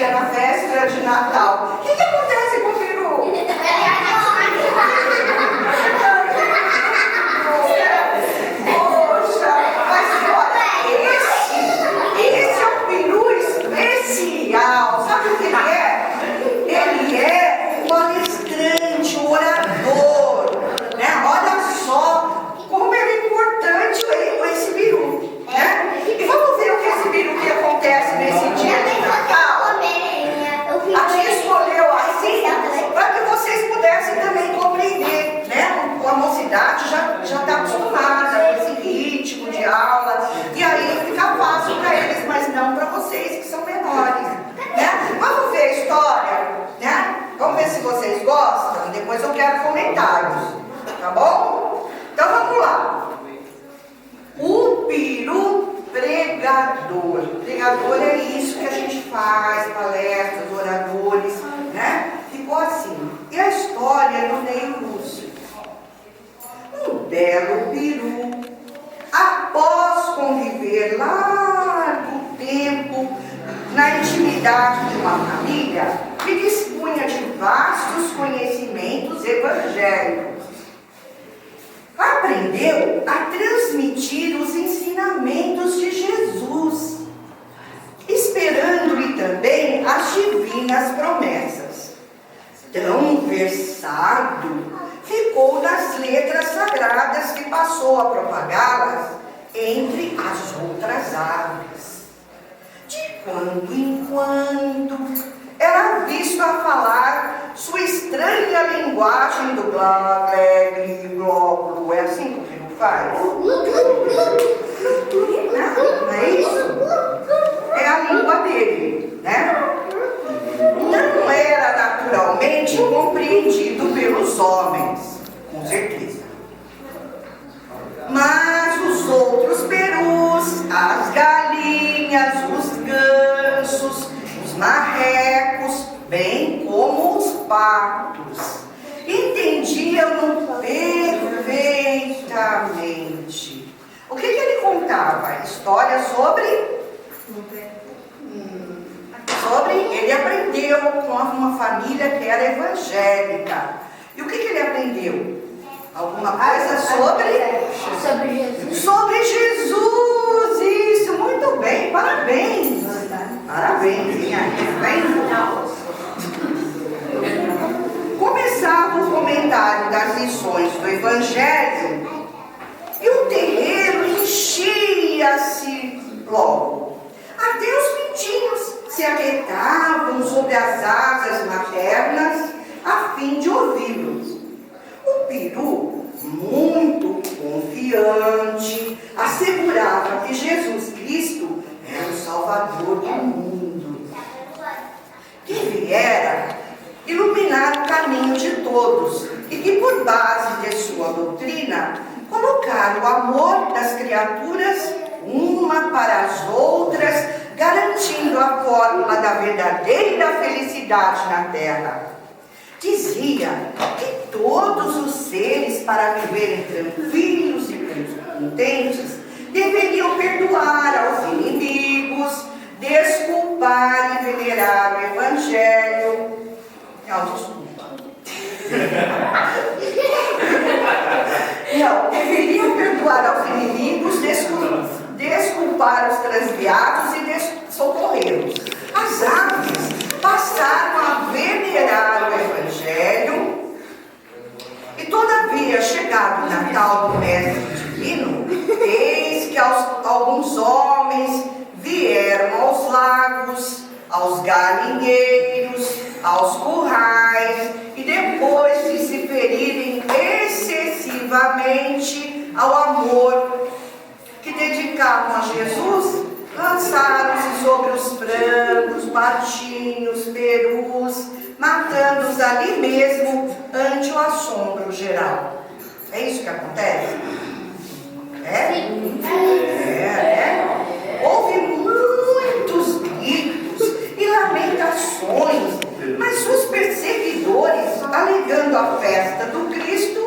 dia, na véspera de Natal. O que acontece com o peru? Poxa, mas olha, esse é um peru especial. Sabe o que ele é? Ele é um palestrante, um orador, né? Olha só como é importante esse peru, né? E vamos ver o que esse peru que acontece nesse dia de Natal. A gente escolheu assim para que vocês pudessem também compreender, né? A mocidade já está acostumada com esse ritmo de aula, e aí fica fácil para eles, mas não para vocês que são menores, né? Vamos ver a história, né? Vamos ver se vocês gostam, depois eu quero comentários, tá bom? Então vamos lá. O peru pregador. Pregador é isso que a gente faz, palestras, oradores, né? Ficou assim. E a história é do Ney Lúcio. Um belo peru, após conviver largo tempo na intimidade de uma família que dispunha de vastos conhecimentos evangélicos, aprendeu a transmitir os ensinamentos de Jesus, esperando-lhe também as divinas promessas. Tão versado ficou nas letras sagradas que passou a propagá-las entre as outras aves. De quando em quando era visto a falar sua estranha linguagem do glá, glé, glóbulo. É assim que o filho faz? Não é isso? É a língua dele, né? Não era naturalmente compreendido pelos homens, com certeza. Mas os outros perus, as galinhas, os gansos, os marrecos, bem como os patos, entendiam perfeitamente. O que ele contava? História sobre ele aprendeu com uma família que era evangélica. E o que ele aprendeu? Alguma coisa sobre Jesus. Sobre Jesus, isso, muito bem, parabéns. Parabéns, minha Começava o comentário das lições do Evangelho e o terreiro enchia-se logo. Até os pintinhos se aquietavam sobre as asas maternas a fim de ouvi-los. O peru, muito confiante, assegurava que Jesus Cristo era o Salvador do mundo, que viera iluminar o caminho de todos e que, por base de sua doutrina, colocar o amor das criaturas uma para as outras, garantindo a fórmula da verdadeira felicidade na terra. Dizia que todos os seres, para viverem tranquilos e contentes, deveriam perdoar aos inimigos, desculpar e venerar o Evangelho. Não, desculpa. Não, deveriam perdoar aos inimigos, desculpar os transviados e socorrê-los. As aves passaram a venerar o Evangelho e, todavia, chegado o Natal do Mestre Divino, eis que alguns homens vieram aos lagos, aos galinheiros, aos currais, e depois de se ferirem excessivamente ao amor que dedicavam a Jesus, lançaram-se sobre os frangos, patinhos, perus, matando-os ali mesmo ante o assombro geral. É isso que acontece? Houve muitos gritos e lamentações, mas os perseguidores, alegando a festa do Cristo,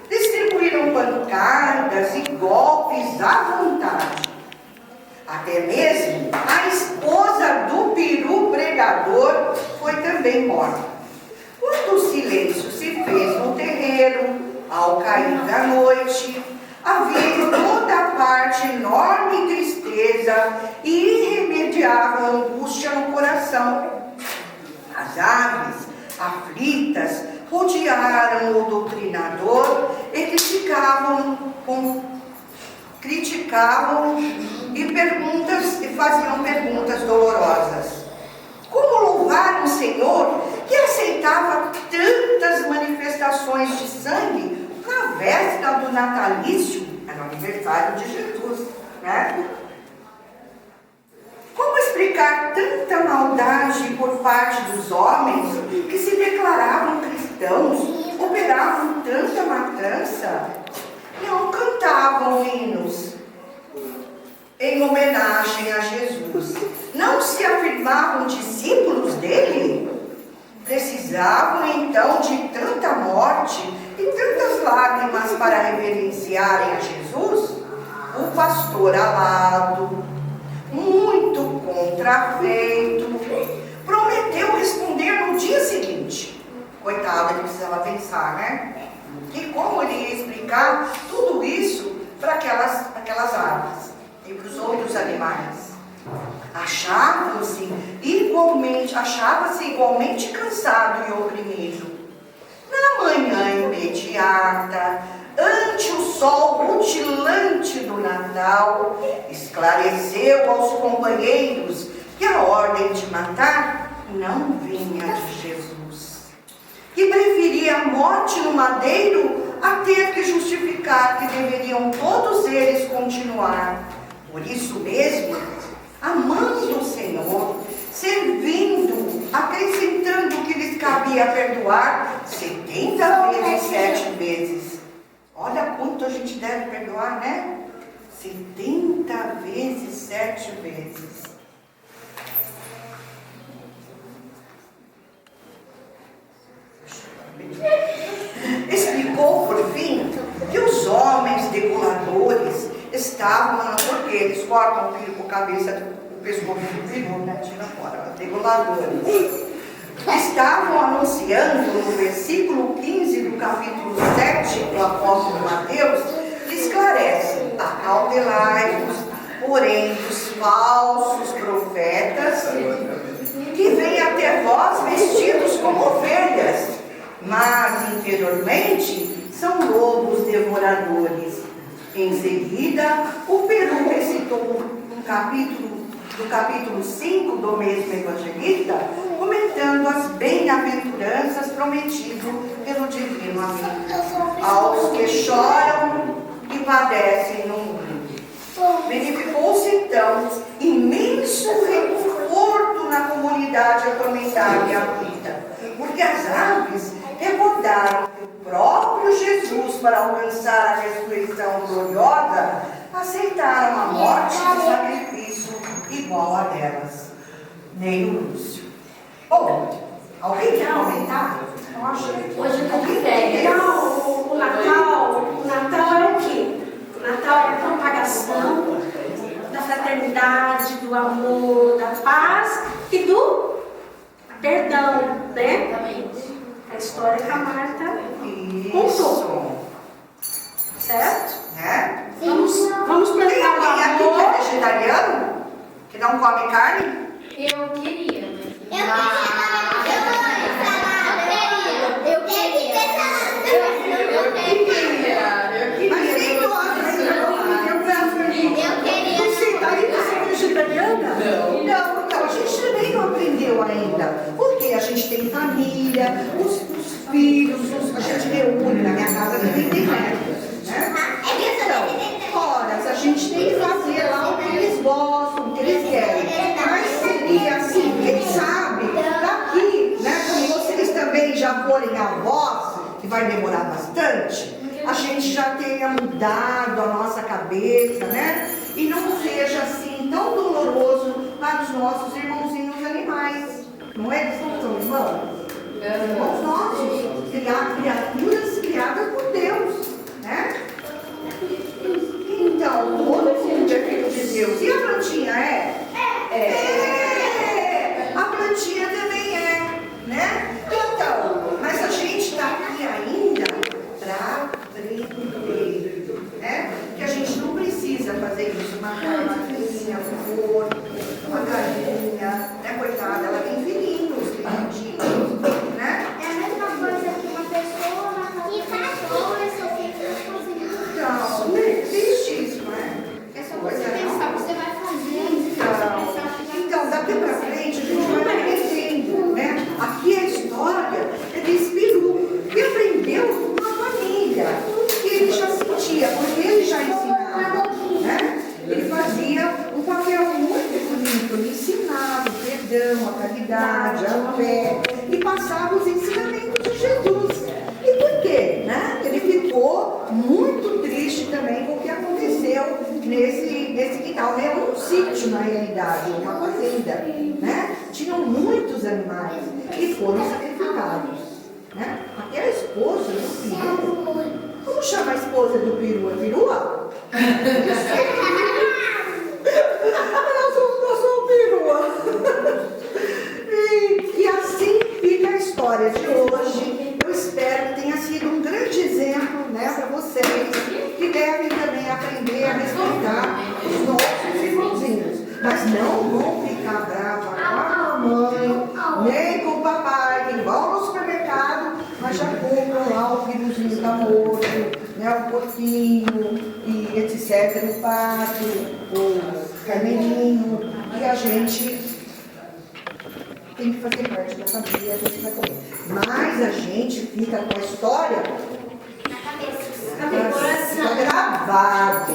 distribuíram pancadas e golpes à vontade. Até mesmo a esposa do peru pregador demora. Quando o silêncio se fez no terreiro, ao cair da noite, havia em toda parte enorme tristeza e irremediável angústia no coração. As aves, aflitas, rodearam o doutrinador e criticavam e faziam perguntas dolorosas. Como louvar um Senhor que aceitava tantas manifestações de sangue na véspera do natalício, era o aniversário de Jesus, né? Como explicar tanta maldade por parte dos homens que se declaravam cristãos, operavam tanta matança, não cantavam hinos em homenagem a Jesus, não se afirmavam discípulos dele? Precisavam então de tanta morte e tantas lágrimas para reverenciarem a Jesus? O pastor alado, muito contrafeito, prometeu responder no dia seguinte. Coitado, ele precisava pensar, né? E como ele ia explicar tudo isso para aquelas aves e para os outros animais? Achava-se igualmente cansado e oprimido. Na manhã imediata, ante o sol rutilante do Natal, esclareceu aos companheiros que a ordem de matar não vinha de Jesus, que preferia a morte no madeiro a ter que justificar que deveriam todos eles continuar. Por isso mesmo, amando o Senhor, servindo, acrescentando que lhes cabia perdoar 70 vezes 7 vezes. Olha quanto a gente deve perdoar, né? 70 vezes 7 vezes. Explicou, por fim, que os homens degoladores estavam, porque eles cortam o filho com a cabeça, o pescoço do filho, né? Tira fora, degoladores. Estavam anunciando no versículo 15 do capítulo 7 do apóstolo Mateus, que esclarece: acautelai-vos, porém, dos falsos profetas, que vêm até vós vestidos como ovelhas, mas interiormente são lobos devoradores. Em seguida, o Peru recitou do capítulo 5 do mesmo evangelista, comentando as bem-aventuranças prometidas pelo divino amigo aos que choram e padecem no mundo. Verificou-se então imenso reconforto na comunidade atormentada e aflita, porque as aves recordaram que o próprio Jesus, para alcançar a ressurreição gloriosa, aceitaram a morte de sacrifício igual a delas. Nem o Lúcio. Bom, alguém quer comentar? Hoje eu tô de férias. O Natal é o quê? O Natal é a propagação da fraternidade, do amor, da paz e do perdão, né? A história que a Marta contou. Certo? Né? Vamos plantar Tem o alguém aqui que é amor. vegetariano? Que não come carne? Eu queria, mas... Eu queria ter salada. Mas quem gosta de Você tá aí pra ser vegetariana? Não. Não, então a gente também não aprendeu ainda. Porque a gente tem família, os filhos, a gente reúne. Na minha casa também tem netos, né? Então, horas a gente tem que fazer lá o que eles gostam, o que eles querem. Mas seria assim, quem sabe, daqui, né? Como vocês também já forem avós, que vai demorar bastante, a gente já tenha mudado a nossa cabeça, né? E não seja assim tão doloroso para os nossos irmãozinhos animais. Não é que são irmãos? Irmãos nossos, criaturas criadas por Deus, né? Então, todo mundo é filho de Deus. E a plantinha é? É. A plantinha também é, né? gratidão, a caridade, a fé e passava os ensinamentos de Jesus. E por quê? Né? Ele ficou muito triste também com o que aconteceu nesse quintal. Era um sítio, na realidade, uma fazenda. Né? Tinham muitos animais e foram sacrificados. Né? Até a esposa do peru. Como chama a esposa do peru? É perua? Nós somos perua. E assim fica a história de hoje. Eu espero que tenha sido um grande exemplo, né, para vocês, que devem também aprender a respeitar os nossos irmãozinhos. Mas não vão ficar bravos com a mamãe, nem com o papai, que vão no supermercado, mas já compram lá o piruzinho da moça, né, o porquinho, e etc., o pato, o carneirinho, e a gente tem que fazer parte da família, a gente vai comer. Mas a gente fica com a história Na cabeça. fica gravado.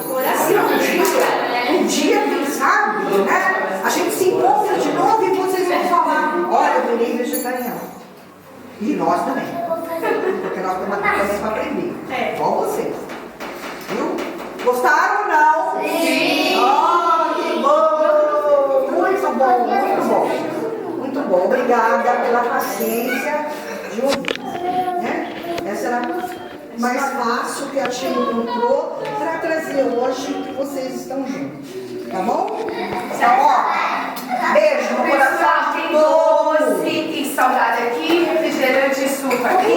Um dia, quem sabe, né? A gente se encontra de novo e vocês vão falar: olha, eu virei vegetariano. E nós também. Porque nós estamos aqui também para aprender. Igual vocês. Viu? Gostaram ou não? Sim. Oh, que bom! Muito bom, muito bom. Muito bom. Obrigada pela paciência de ouvir. Né? Essa era mais fácil que a tia encontrou para trazer hoje que vocês estão juntos. Tá bom? Então, ó, beijo no coração. Pessoal, tem doce, tem salgado aqui, refrigerante e suco aqui.